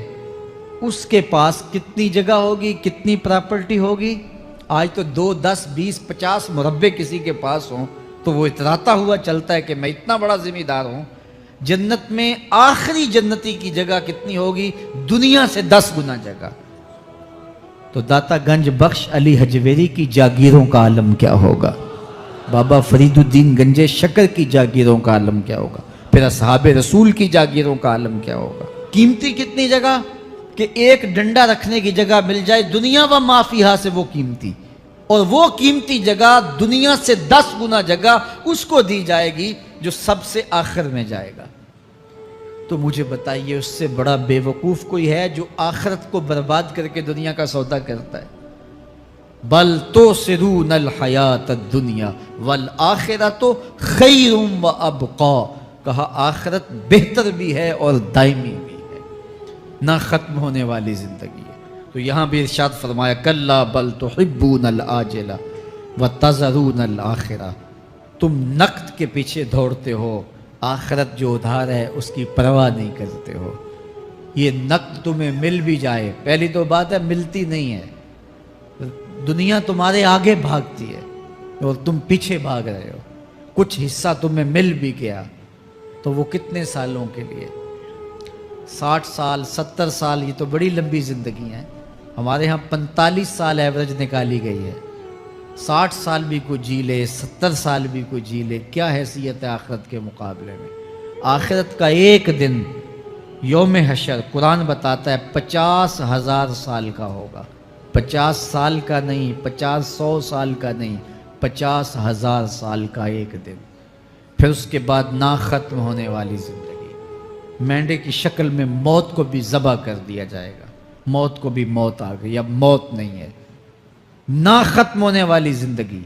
اس کے پاس کتنی جگہ ہوگی، کتنی پراپرٹی ہوگی؟ آج تو 2 10 20 50 مربع کسی کے پاس ہوں تو وہ اتراتا ہوا چلتا ہے کہ میں اتنا بڑا ذمہ دار ہوں۔ جنت میں آخری جنتی کی جگہ کتنی ہوگی؟ دنیا سے 10 گنا جگہ۔ تو داتا گنج بخش علی حجویری کی جاگیروں کا عالم کیا ہوگا؟ بابا فرید الدین گنجے شکر کی جاگیروں کا عالم کیا ہوگا؟ پھر اصحاب رسول کی جاگیروں کا عالم کیا ہوگا؟ قیمتی کتنی جگہ کہ ایک ڈنڈا رکھنے کی جگہ مل جائے، دنیا و ما فیہا سے وہ قیمتی، اور وہ قیمتی جگہ دنیا سے 10 گنا جگہ اس کو دی جائے گی جو سب سے آخر میں جائے گا۔ تو مجھے بتائیے اس سے بڑا بے وقوف کوئی ہے جو آخرت کو برباد کر کے دنیا کا سودا کرتا ہے؟ بل تؤثرون الحیات الدنیا والآخرۃ خیر وابقا، کہا آخرت بہتر بھی ہے اور دائمی بھی ہے، نہ ختم ہونے والی زندگی ہے۔ تو یہاں بھی ارشاد فرمایا کلا بل تحبون العاجلہ وتذرون الآخرہ، تم نقد کے پیچھے دوڑتے ہو، آخرت جو ادھار ہے اس کی پرواہ نہیں کرتے ہو۔ یہ نقد تمہیں مل بھی جائے، پہلی تو بات ہے ملتی نہیں ہے، دنیا تمہارے آگے بھاگتی ہے اور تم پیچھے بھاگ رہے ہو۔ کچھ حصہ تمہیں مل بھی گیا تو وہ کتنے سالوں کے لیے؟ 60 سال 70 سال، یہ تو بڑی لمبی زندگی ہے۔ ہمارے ہاں 45 سال ایوریج نکالی گئی ہے۔ 60 سال بھی کوئی جی لے، 70 سال بھی کوئی جی لے، کیا حیثیت ہے آخرت کے مقابلے میں؟ آخرت کا ایک دن یوم حشر قرآن بتاتا ہے 50,000 سال کا ہوگا۔ 50 سال کا نہیں، 100 سال کا نہیں، 50,000 سال کا ایک دن۔ پھر اس کے بعد نہ ختم ہونے والی زندگی، مینڈے کی شکل میں موت کو بھی ذبح کر دیا جائے گا، موت کو بھی موت آ گئی، اب موت نہیں ہے، نہ ختم ہونے والی زندگی۔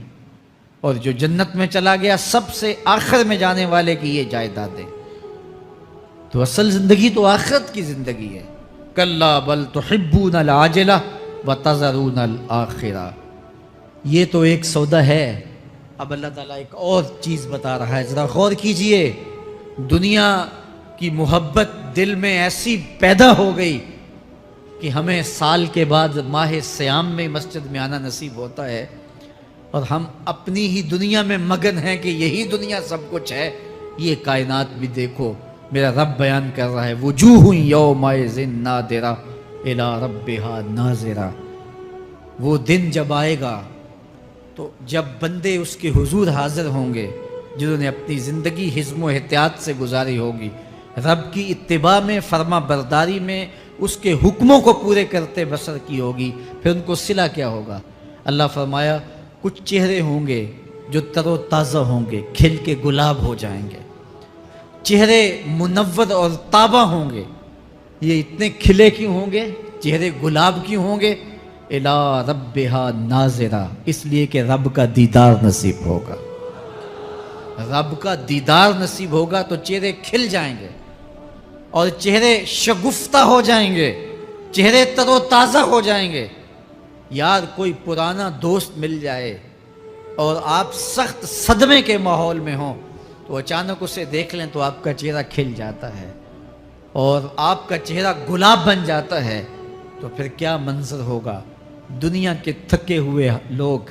اور جو جنت میں چلا گیا سب سے آخر میں جانے والے کی یہ جائیدادیں۔ تو اصل زندگی تو آخرت کی زندگی ہے۔ کلا بل تحبون العاجلہ وتذرون الآخرہ، یہ تو ایک سودا ہے۔ اب اللہ تعالیٰ ایک اور چیز بتا رہا ہے، ذرا غور کیجئے۔ دنیا کی محبت دل میں ایسی پیدا ہو گئی کہ ہمیں سال کے بعد ماہ سیام میں مسجد میں آنا نصیب ہوتا ہے، اور ہم اپنی ہی دنیا میں مگن ہیں کہ یہی دنیا سب کچھ ہے۔ یہ کائنات بھی دیکھو، میرا رب بیان کر رہا ہے وجوہ یومئذ ناظرہ الی ربہا ناظرہ۔ وہ دن جب آئے گا تو جب بندے اس کے حضور حاضر ہوں گے جنہوں نے اپنی زندگی حزم و احتیاط سے گزاری ہوگی، رب کی اتباع میں، فرما برداری میں، اس کے حکموں کو پورے کرتے بسر کی ہوگی، پھر ان کو صلہ کیا ہوگا؟ اللہ فرمایا کچھ چہرے ہوں گے جو تر و تازہ ہوں گے، کھل کے گلاب ہو جائیں گے، چہرے منور اور تابہ ہوں گے۔ یہ اتنے کھلے کیوں ہوں گے؟ چہرے گلاب کیوں ہوں گے؟ الی ربہا ناظرہ، اس لیے کہ رب کا دیدار نصیب ہوگا۔ رب کا دیدار نصیب ہوگا تو چہرے کھل جائیں گے اور چہرے شگفتہ ہو جائیں گے، چہرے تر و تازہ ہو جائیں گے۔ یار کوئی پرانا دوست مل جائے اور آپ سخت صدمے کے ماحول میں ہوں تو اچانک اسے دیکھ لیں تو آپ کا چہرہ کھل جاتا ہے اور آپ کا چہرہ گلاب بن جاتا ہے، تو پھر کیا منظر ہوگا؟ دنیا کے تھکے ہوئے لوگ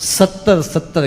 70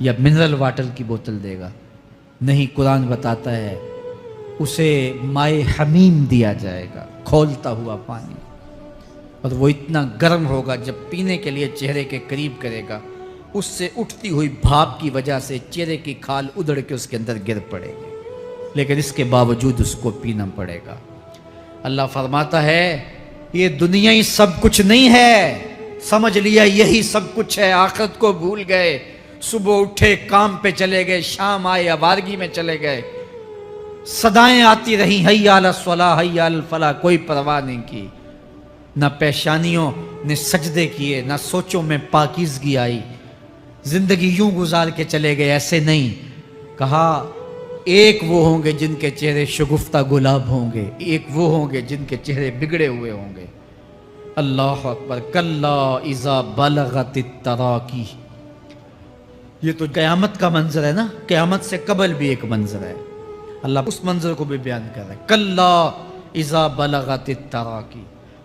یا منرل واٹر کی بوتل دے گا؟ نہیں، قرآن بتاتا ہے اسے مائے حمیم دیا جائے گا، کھولتا ہوا پانی، اور وہ اتنا گرم ہوگا جب پینے کے لیے چہرے کے قریب کرے گا اس سے اٹھتی ہوئی بھاپ کی وجہ سے چہرے کی کھال ادڑ کے اس کے اندر گر پڑے گی، لیکن اس کے باوجود اس کو پینا پڑے گا۔ اللہ فرماتا ہے یہ دنیا ہی سب کچھ نہیں ہے، سمجھ لیا یہی سب کچھ ہے، آخرت کو بھول گئے، صبح اٹھے کام پہ چلے گئے، شام آئے آوارگی میں چلے گئے، صدائیں آتی رہیں حی علی الصلاح حی علی الفلاح، کوئی پرواہ نہیں کی، نہ پیشانیوں نے سجدے کیے، نہ سوچوں میں پاکیزگی آئی، زندگی یوں گزار کے چلے گئے۔ ایسے نہیں، کہا ایک وہ ہوں گے جن کے چہرے شگفتہ گلاب ہوں گے، ایک وہ ہوں گے جن کے چہرے بگڑے ہوئے ہوں گے۔ اللہ اکبر، کلا اذا بلغت التراقی، یہ تو قیامت کا منظر ہے نا، قیامت سے قبل بھی ایک منظر ہے، اللہ اس منظر کو بھی بیان کر رہا ہے، کلا اذا بلغت التراقی،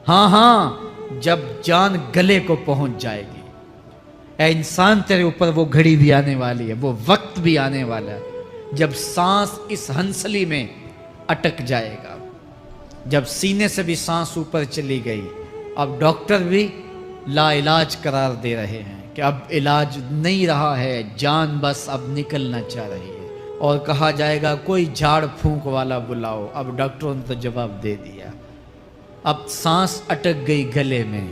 ہاں ہاں جب جان گلے کو پہنچ جائے گی، اے انسان تیرے اوپر وہ گھڑی بھی آنے والی ہے، وہ وقت بھی آنے والا ہے جب سانس اس ہنسلی میں اٹک جائے گا، جب سینے سے بھی سانس اوپر چلی گئی، اب ڈاکٹر بھی لا علاج قرار دے رہے ہیں کہ اب علاج نہیں رہا ہے، جان بس اب نکلنا چاہ رہی ہے، اور کہا جائے گا کوئی جھاڑ پھونک والا بلاؤ، اب ڈاکٹروں نے تو جواب دے دیا، اب سانس اٹک گئی گلے میں،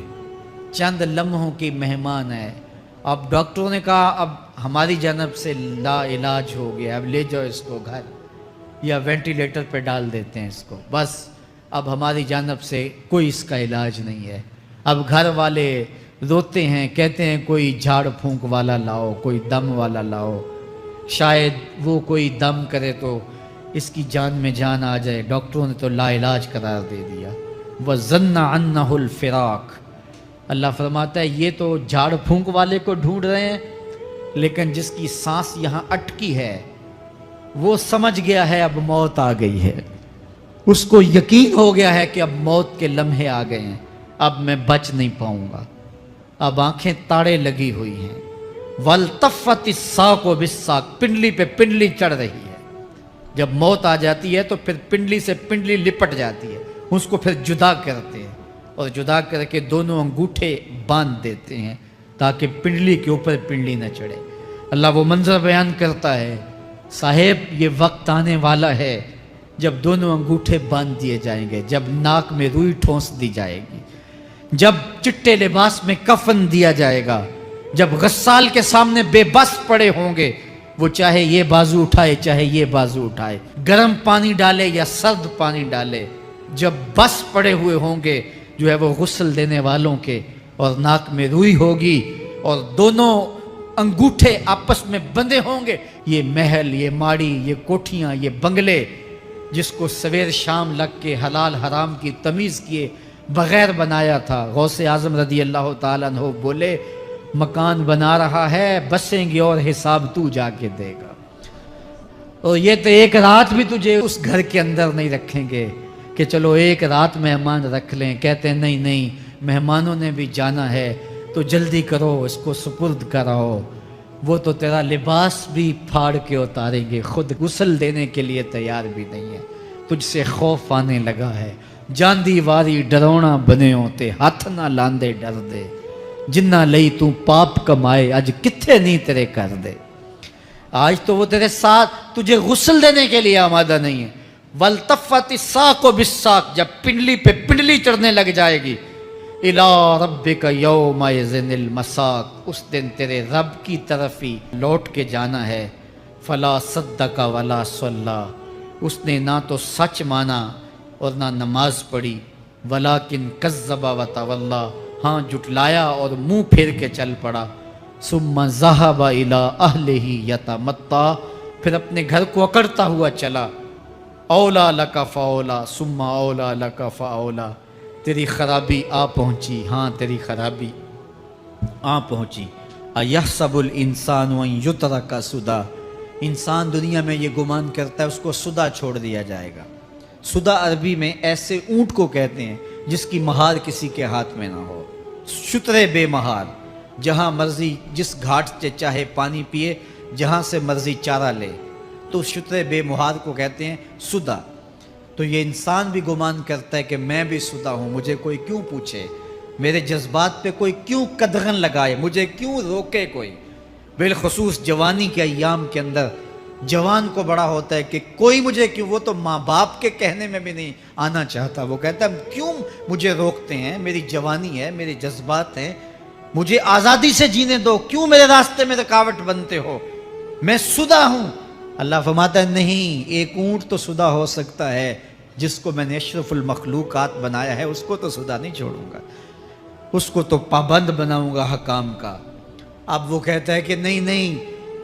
چند لمحوں کی مہمان ہے، اب ڈاکٹروں نے کہا اب ہماری جانب سے لا علاج ہو گیا، اب لے جاؤ اس کو گھر یا وینٹیلیٹر پہ ڈال دیتے ہیں اس کو، بس اب ہماری جانب سے کوئی اس کا علاج نہیں ہے۔ اب گھر والے روتے ہیں، کہتے ہیں کوئی جھاڑ پھونک والا لاؤ، کوئی دم والا لاؤ، شاید وہ کوئی دم کرے تو اس کی جان میں جان آ جائے، ڈاکٹروں نے تو لا علاج قرار دے دیا۔ وَظَنَّ عَنَّهُ الْفِرَاقُ، اللہ فرماتا ہے یہ تو جھاڑ پھونک والے کو ڈھونڈ رہے ہیں، لیکن جس کی سانس یہاں اٹکی ہے وہ سمجھ گیا ہے اب موت آ گئی ہے، اس کو یقین ہو گیا ہے کہ اب موت کے لمحے آ گئے ہیں، اب میں بچ نہیں پاؤں گا، اب آنکھیں تاڑے لگی ہوئی ہیں، وَالْتَفَّتِ السَّاقُ بِالسَّاقِ، پنڈلی پہ پنڈلی چڑھ رہی ہے، جب موت آ جاتی ہے تو پھر پنڈلی سے پنڈلی لپٹ جاتی ہے، اس کو پھر جدا کرتے ہیں، اور جدا کر کے دونوں انگوٹھے باندھ دیتے ہیں تاکہ پنڈلی کے اوپر پنڈلی نہ چڑھے۔ اللہ وہ منظر بیان کرتا ہے، صاحب یہ وقت آنے والا ہے جب دونوں انگوٹھے باندھ دیے جائیں گے، جب ناک میں روئی ٹھونس دی جائے گی، جب چٹے لباس میں کفن دیا جائے گا، جب غسال کے سامنے بے بس پڑے ہوں گے، وہ چاہے یہ بازو اٹھائے چاہے یہ بازو اٹھائے، گرم پانی ڈالے یا سرد پانی ڈالے، جب بس پڑے ہوئے ہوں گے جو ہے وہ غسل دینے والوں کے، اور ناک میں روئی ہوگی اور دونوں انگوٹھے آپس میں بندھے ہوں گے، یہ محل، یہ ماڑی، یہ کوٹھیاں، یہ بنگلے جس کو سویر شام لگ کے حلال حرام کی تمیز کیے بغیر بنایا تھا، غوث اعظم رضی اللہ تعالیٰ عنہ بولے مکان بنا رہا ہے بسیں گے اور حساب تو جا کے دے گا، اور یہ تو ایک رات بھی تجھے اس گھر کے اندر نہیں رکھیں گے کہ چلو ایک رات مہمان رکھ لیں، کہتے ہیں نہیں نہیں مہمانوں نے بھی جانا ہے تو جلدی کرو اس کو سپرد کراؤ، وہ تو تیرا لباس بھی پھاڑ کے اتاریں گے، خود غسل دینے کے لیے تیار بھی نہیں ہے، تجھ سے خوف آنے لگا ہے، جاندی واری ڈرونا بنے ہوتے ہاتھ نہ لاندے ڈر دے، جنہ لئی تو پاپ کمائے اج کتھے نہیں تیرے کر دے، آج تو وہ تیرے ساتھ تجھے غسل دینے کے لیے آمادہ نہیں ہے۔ وَالْتَفَّتِ السَّاقُ بِالسَّاقِ، جب پنڈلی پہ پنڈلی چڑھنے لگ جائے گی، إِلَىٰ رَبِّكَ يَوْمَئِذٍ الْمَسَاقُ، اس دن تیرے رب کی طرف ہی لوٹ کے جانا ہے۔ فَلَا صَدَّقَ وَلَا صَلَّىٰ، اس نے نہ تو سچ مانا اور نہ نماز پڑھی، وَلَٰكِنْ كَذَّبَ وَتَوَلَّىٰ، ہاں جھٹلایا اور منہ پھیر کے چل پڑا۔ ثُمَّ ذَهَبَ إِلَىٰ أَهْلِهِ يَتَمَطَّىٰ، پھر اپنے گھر کو اکڑتا ہوا چلا۔ اولا لک فاولا ثم اولا لک فاولا، تیری خرابی آ پہنچی، ہاں تیری خرابی آ پہنچی۔ ایحسب الانسان ان یترک سدی، انسان دنیا میں یہ گمان کرتا ہے اس کو سدا چھوڑ دیا جائے گا۔ سدا عربی میں ایسے اونٹ کو کہتے ہیں جس کی مہار کسی کے ہاتھ میں نہ ہو، شترے بے مہار، جہاں مرضی جس گھاٹ سے چاہے پانی پیے، جہاں سے مرضی چارہ لے، تو شتر بے مہار کو کہتے ہیں سدا۔ تو یہ انسان بھی گمان کرتا ہے کہ میں بھی سدا ہوں، مجھے کوئی کیوں پوچھے، میرے جذبات پہ کوئی کیوں قدغن لگائے، مجھے کیوں روکے کوئی۔ بالخصوص جوانی کے ایام کے اندر جوان کو بڑا ہوتا ہے کہ کوئی مجھے کیوں، وہ تو ماں باپ کے کہنے میں بھی نہیں آنا چاہتا، وہ کہتا ہے کیوں مجھے روکتے ہیں، میری جوانی ہے، میرے جذبات ہیں، مجھے آزادی سے جینے دو، کیوں میرے راستے میں رکاوٹ بنتے ہو، میں سدا ہوں۔ اللہ فرماتا ہے نہیں، ایک اونٹ تو سدا ہو سکتا ہے، جس کو میں نے اشرف المخلوقات بنایا ہے اس کو تو سدا نہیں چھوڑوں گا، اس کو تو پابند بناؤں گا حکام کا۔ اب وہ کہتا ہے کہ نہیں نہیں،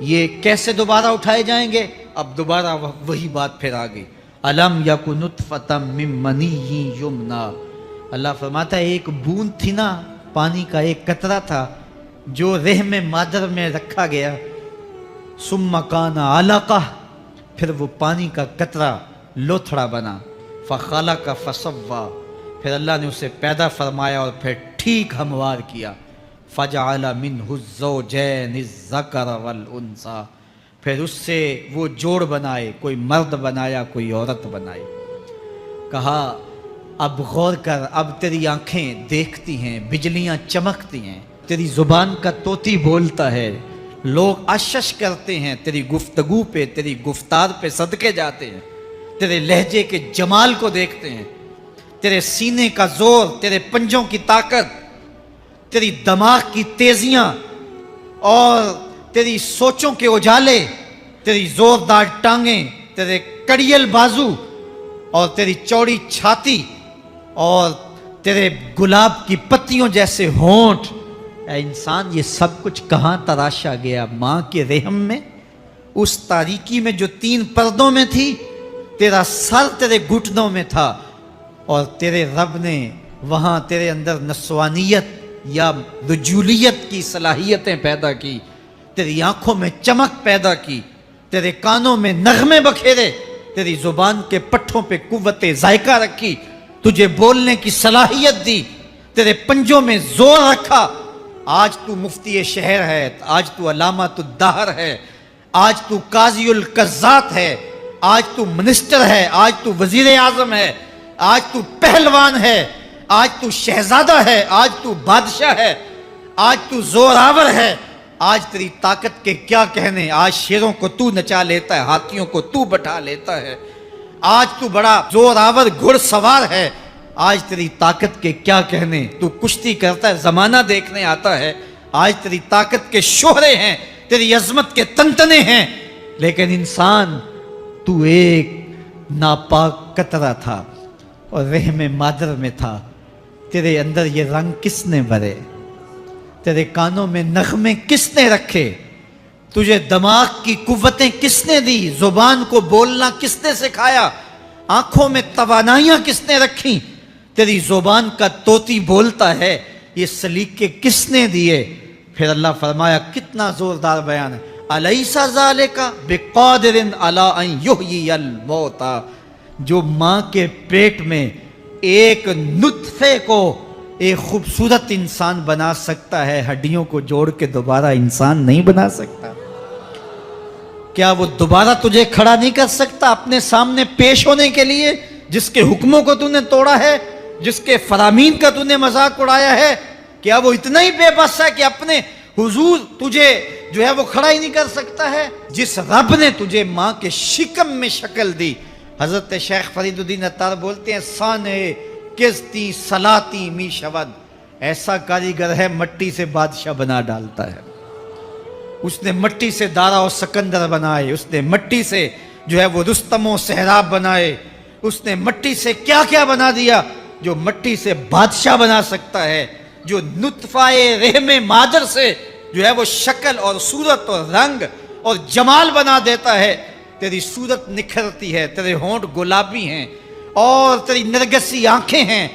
یہ کیسے دوبارہ اٹھائے جائیں گے؟ اب دوبارہ وہی بات پھر آ گئی، الم یکن نطفۃ من منی یمنا۔ اللہ فرماتا ہے ایک بوند تھی نا، پانی کا ایک قطرہ تھا جو رحم مادر میں رکھا گیا، ثم کان علقہ، پھر وہ پانی کا قطرہ لوتھڑا بنا، فخلق فسوی، پھر اللہ نے اسے پیدا فرمایا اور پھر ٹھیک ہموار کیا، فجعل منہ الزوجین الذکر والانثی، پھر اس سے وہ جوڑ بنائے، کوئی مرد بنایا کوئی عورت بنائی۔ کہا اب غور کر، اب تیری آنکھیں دیکھتی ہیں، بجلیاں چمکتی ہیں، تیری زبان کا طوطی بولتا ہے، لوگ اشش کرتے ہیں تیری گفتگو پہ، تیری گفتار پہ صدقے جاتے ہیں، تیرے لہجے کے جمال کو دیکھتے ہیں، تیرے سینے کا زور، تیرے پنجوں کی طاقت، تیری دماغ کی تیزیاں اور تیری سوچوں کے اجالے، تیری زوردار ٹانگیں، تیرے کڑیل بازو اور تیری چوڑی چھاتی اور تیرے گلاب کی پتیوں جیسے ہونٹ، اے انسان یہ سب کچھ کہاں تراشا گیا؟ ماں کے رحم میں، اس تاریکی میں جو 3 پردوں میں تھی، تیرا سر تیرے گھٹنوں میں تھا، اور تیرے رب نے وہاں تیرے اندر نسوانیت یا رجولیت کی صلاحیتیں پیدا کی، تیری آنکھوں میں چمک پیدا کی، تیرے کانوں میں نغمے بکھیرے، تیری زبان کے پٹھوں پہ قوت ذائقہ رکھی، تجھے بولنے کی صلاحیت دی، تیرے پنجوں میں زور رکھا۔ آج تو مفتی شہر ہے، آج تو علامۃ الدہر ہے، آج تو قاضی القضات ہے، آج تو منسٹر ہے، آج تو وزیر اعظم ہے، آج تو پہلوان ہے، آج تو شہزادہ ہے، آج تو بادشاہ ہے، آج تو زوراور ہے، آج تیری طاقت کے کیا کہنے، آج شیروں کو تو نچا لیتا ہے، ہاتھیوں کو تو بٹھا لیتا ہے، آج تو بڑا زوراور گھڑ سوار ہے، آج تیری طاقت کے کیا کہنے، تو کشتی کرتا ہے، زمانہ دیکھنے آتا ہے، آج تیری طاقت کے شوہرے ہیں، تیری عظمت کے تنتنے ہیں، لیکن انسان تو ایک ناپاک قطرہ تھا اور رحم مادر میں تھا، تیرے اندر یہ رنگ کس نے بھرے، تیرے کانوں میں نغمے کس نے رکھے، تجھے دماغ کی قوتیں کس نے دی، زبان کو بولنا کس نے سکھایا، آنکھوں میں توانائیاں کس نے رکھی، تیری زبان کا طوطی بولتا ہے، یہ سلیقے کس نے دیے؟ پھر اللہ فرمایا، کتنا زوردار بیان ہے، الیس ذالک بقادر علی ان یحیی الموتى، جو ماں کے پیٹ میں ایک نطفے کو ایک خوبصورت انسان بنا سکتا ہے، ہڈیوں کو جوڑ کے دوبارہ انسان نہیں بنا سکتا؟ کیا وہ دوبارہ تجھے کھڑا نہیں کر سکتا اپنے سامنے پیش ہونے کے لیے، جس کے حکموں کو تو نے توڑا ہے، جس کے فرامین کا تو نے مذاق اڑایا ہے؟ کیا وہ اتنا ہی بے بس ہے کہ اپنے حضور تجھے جو ہے وہ کھڑا ہی نہیں کر سکتا ہے؟ جس رب نے تجھے ماں کے شکم میں شکل دی، حضرت شیخ فرید الدین عطار بولتے ہیں، سانے کستی سلاتی می شود، ایسا کاریگر ہے مٹی سے بادشاہ بنا ڈالتا ہے۔ اس نے مٹی سے دارا و سکندر بنائے، اس نے مٹی سے جو ہے وہ رستم و سہراب بنائے، اس نے مٹی سے کیا کیا بنا دیا، جو مٹی سے بادشاہ بنا سکتا ہے، جو نطفہ رحم مادر سے جو ہے وہ شکل اور صورت اور رنگ اور جمال بنا دیتا ہے۔ تیری صورت نکھرتی ہے، تیرے ہونٹ گلابی ہیں اور تیری نرگسی آنکھیں ہیں،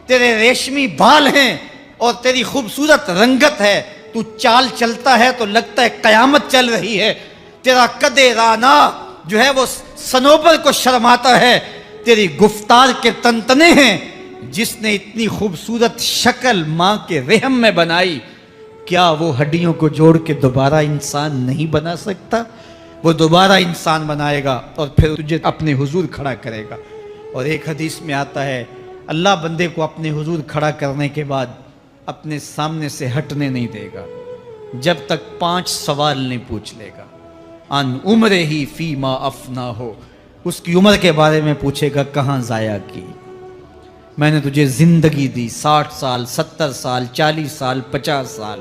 تیرے ریشمی بال ہیں اور تیری خوبصورت رنگت ہے، تو چال چلتا ہے تو لگتا ہے قیامت چل رہی ہے، تیرا قد رانا جو ہے وہ صنوبر کو شرماتا ہے، تیری گفتار کے تنتنے ہیں۔ جس نے اتنی خوبصورت شکل ماں کے رحم میں بنائی، کیا وہ ہڈیوں کو جوڑ کے دوبارہ انسان نہیں بنا سکتا؟ وہ دوبارہ انسان بنائے گا اور پھر تجھے اپنے حضور کھڑا کرے گا۔ اور ایک حدیث میں آتا ہے اللہ بندے کو اپنے حضور کھڑا کرنے کے بعد اپنے سامنے سے ہٹنے نہیں دے گا جب تک 5 سوال نہیں پوچھ لے گا۔ ان عمر ہی فی ما افنا ہو، اس کی عمر کے بارے میں پوچھے گا کہاں ضائع کی؟ میں نے تجھے زندگی دی 60 سال 70 سال 40 سال 50 سال،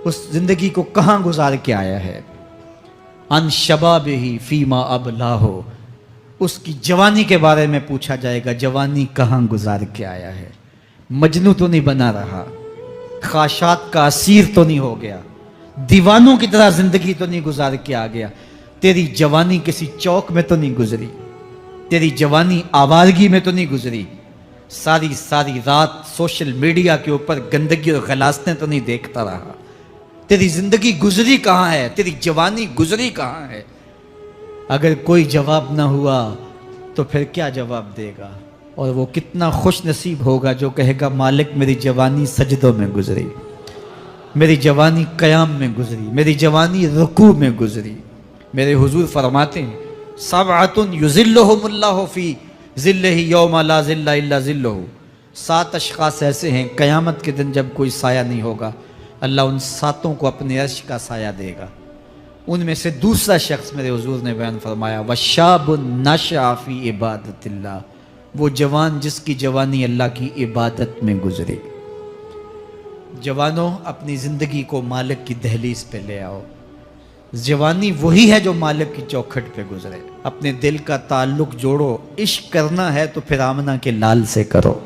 اس زندگی کو کہاں گزار کے آیا ہے؟ ان شباب ہی فیما ابلا ہو، اس کی جوانی کے بارے میں پوچھا جائے گا جوانی کہاں گزار کے آیا ہے؟ مجنوں تو نہیں بنا رہا، خواہشات کا اسیر تو نہیں ہو گیا، دیوانوں کی طرح زندگی تو نہیں گزار کے آ گیا؟ تیری جوانی کسی چوک میں تو نہیں گزری، تیری جوانی آوارگی میں تو نہیں گزری، ساری رات سوشل میڈیا کے اوپر گندگی اور غلاستیں تو نہیں دیکھتا رہا؟ تیری زندگی گزری کہاں ہے؟ تیری جوانی گزری کہاں ہے؟ اگر کوئی جواب نہ ہوا تو پھر کیا جواب دے گا؟ اور وہ کتنا خوش نصیب ہوگا جو کہے گا مالک میری جوانی سجدوں میں گزری، میری جوانی قیام میں گزری، میری جوانی رکوع میں گزری۔ میرے حضور فرماتے ہیں سبعۃ یظلھم اللہ فی ظلہ یوم لا ظل الا ظلہ، 7 اشخاص ایسے ہیں قیامت کے دن جب کوئی سایہ نہیں ہوگا اللہ ان 7 کو اپنے عرش کا سایہ دے گا۔ ان میں سے دوسرا شخص میرے حضور نے بیان فرمایا وشاب نشأ فی عبادت اللہ، وہ جوان جس کی جوانی اللہ کی عبادت میں گزری۔ جوانوں اپنی زندگی کو مالک کی دہلیز پہ لے آؤ، جوانی وہی ہے جو مالک کی چوکھٹ پہ گزرے۔ اپنے دل کا تعلق جوڑو، عشق کرنا ہے تو پھر آمنہ کے لال سے کرو،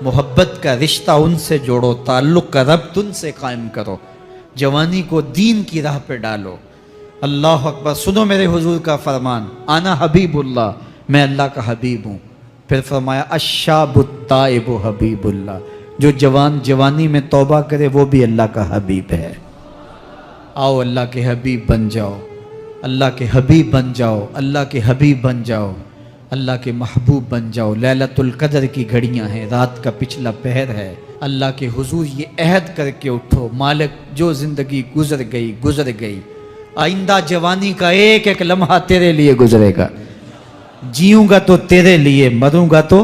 محبت کا رشتہ ان سے جوڑو، تعلق کا ربط ان سے قائم کرو، جوانی کو دین کی راہ پہ ڈالو۔ اللہ اکبر، سنو میرے حضور کا فرمان انا حبیب اللہ، میں اللہ کا حبیب ہوں۔ پھر فرمایا الشاب التائب حبیب اللہ، جو جوان جوانی میں توبہ کرے وہ بھی اللہ کا حبیب ہے۔ آؤ اللہ کے حبیب بن جاؤ، اللہ کے حبیب بن جاؤ، اللہ کے حبیب بن جاؤ، اللہ کے محبوب بن جاؤ۔ لیلۃ القدر کی گھڑیاں ہیں، رات کا پچھلا پہر ہے، اللہ کے حضور یہ عہد کر کے اٹھو مالک جو زندگی گزر گئی آئندہ جوانی کا ایک ایک لمحہ تیرے لیے گزرے گا، جیوں گا تو تیرے لیے، مروں گا تو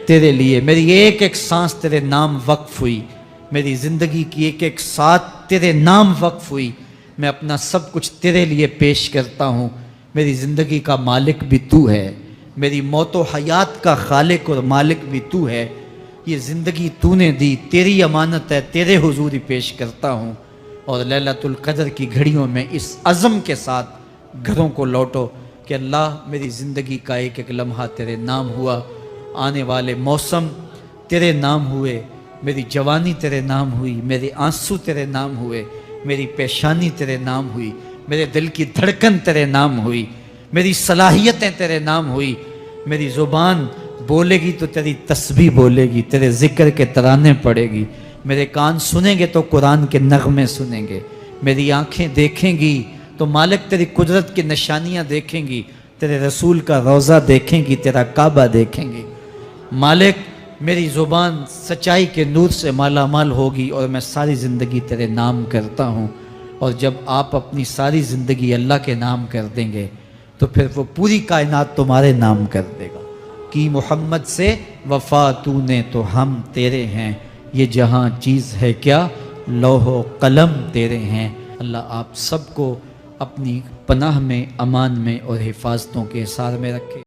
تیرے لیے۔ میری ایک ایک سانس تیرے نام وقف ہوئی، میری زندگی کی ایک ایک ساتھ تیرے نام وقف ہوئی، میں اپنا سب کچھ تیرے لیے پیش کرتا ہوں۔ میری زندگی کا مالک بھی تو ہے، میری موت و حیات کا خالق اور مالک بھی تو ہے۔ یہ زندگی تو نے دی، تیری امانت ہے، تیرے حضور ہی پیش کرتا ہوں۔ اور لیلۃ القدر کی گھڑیوں میں اس عزم کے ساتھ گھروں کو لوٹو کہ اللہ میری زندگی کا ایک ایک لمحہ تیرے نام ہوا، آنے والے موسم تیرے نام ہوئے، میری جوانی تیرے نام ہوئی، میرے آنسو تیرے نام ہوئے، میری پیشانی تیرے نام ہوئی، میرے دل کی دھڑکن تیرے نام ہوئی، میری صلاحیتیں تیرے نام ہوئی۔ میری زبان بولے گی تو تیری تسبیح بولے گی، تیرے ذکر کے ترانے پڑے گی، میرے کان سنیں گے تو قرآن کے نغمے سنیں گے، میری آنکھیں دیکھیں گی تو مالک تیری قدرت کی نشانیاں دیکھیں گی، تیرے رسول کا روضہ دیکھیں گی، تیرا کعبہ دیکھیں گی۔ مالک میری زبان سچائی کے نور سے مالا مال ہوگی اور میں ساری زندگی تیرے نام کرتا ہوں۔ اور جب آپ اپنی ساری زندگی اللہ کے نام کر دیں گے تو پھر وہ پوری کائنات تمہارے نام کر دے گا۔ کی محمد سے وفا تو نے تو ہم تیرے ہیں، یہ جہاں چیز ہے کیا لوح و قلم تیرے ہیں۔ اللہ آپ سب کو اپنی پناہ میں، امان میں اور حفاظتوں کے حصار میں رکھے۔